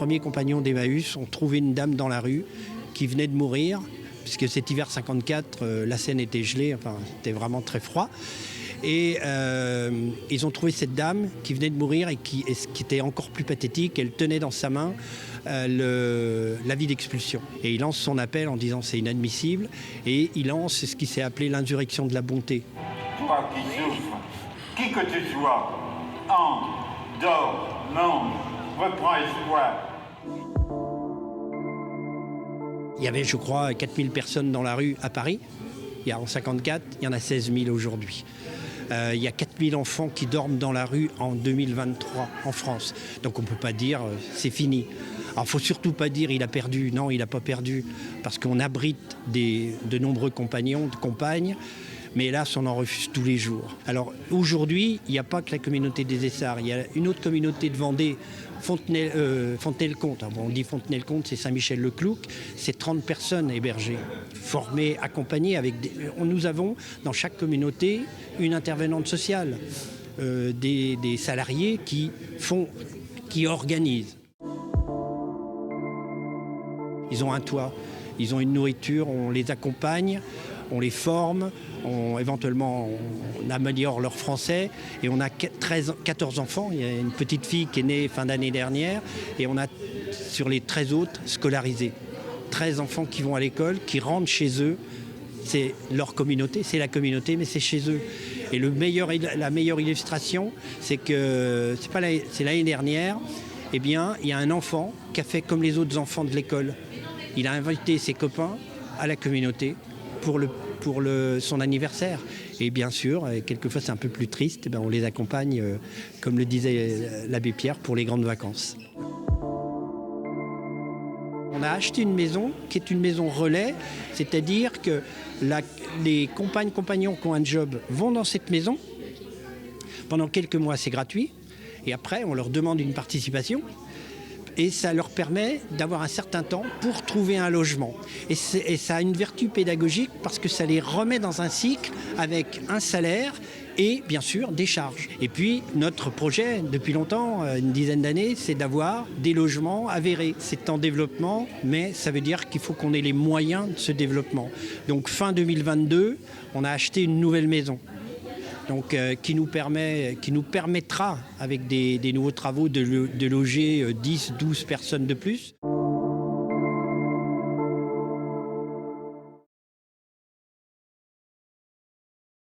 premiers compagnons d'Emmaüs ont trouvé une dame dans la rue qui venait de mourir, puisque cet hiver 54, la Seine était gelée, enfin, c'était vraiment très froid. Et ils ont trouvé cette dame qui venait de mourir et ce qui était encore plus pathétique, elle tenait dans sa main l'avis d'expulsion. Et il lance son appel en disant c'est inadmissible et il lance ce qui s'est appelé l'insurrection de la bonté. Toi qui souffres, qui que tu sois, entre, dors, mange, reprends espoir. Il y avait, je crois, 4000 personnes dans la rue à Paris. En 1954, il y en a 16 000 aujourd'hui. Il y a 4000 enfants qui dorment dans la rue en 2023 en France. Donc on ne peut pas dire c'est fini. Alors il ne faut surtout pas dire il a perdu. Non, il n'a pas perdu. Parce qu'on abrite de nombreux compagnons, de compagnes. Mais hélas, on en refuse tous les jours. Alors aujourd'hui, il n'y a pas que la communauté des Essarts. Il y a une autre communauté de Vendée, Fontenay-le-Comte. On dit Fontenay-le-Comte, c'est Saint-Michel-le-Clouc. C'est 30 personnes hébergées, formées, accompagnées. Nous avons dans chaque communauté une intervenante sociale, des salariés qui organisent. Ils ont un toit, ils ont une nourriture, on les accompagne. On les forme, éventuellement on améliore leur français et on a 14 enfants. Il y a une petite fille qui est née fin d'année dernière et on a sur les 13 autres scolarisés. 13 enfants qui vont à l'école, qui rentrent chez eux. C'est leur communauté, c'est la communauté, mais c'est chez eux. Et la meilleure illustration, c'est que c'est l'année dernière, eh bien, il y a un enfant qui a fait comme les autres enfants de l'école. Il a invité ses copains à la communauté pour son anniversaire. Et bien sûr, quelquefois c'est un peu plus triste, on les accompagne, comme le disait l'abbé Pierre, pour les grandes vacances. On a acheté une maison qui est une maison relais, c'est-à-dire que les compagnons qui ont un job vont dans cette maison. Pendant quelques mois, c'est gratuit. Et après, on leur demande une participation. Et ça leur permet d'avoir un certain temps pour trouver un logement. Et ça a une vertu pédagogique parce que ça les remet dans un cycle avec un salaire et bien sûr des charges. Et puis notre projet depuis longtemps, une dizaine d'années, c'est d'avoir des logements avérés. C'est en développement, mais ça veut dire qu'il faut qu'on ait les moyens de ce développement. Donc fin 2022, on a acheté une nouvelle maison. Donc, qui nous permettra, avec des nouveaux travaux, de loger 10-12 personnes de plus.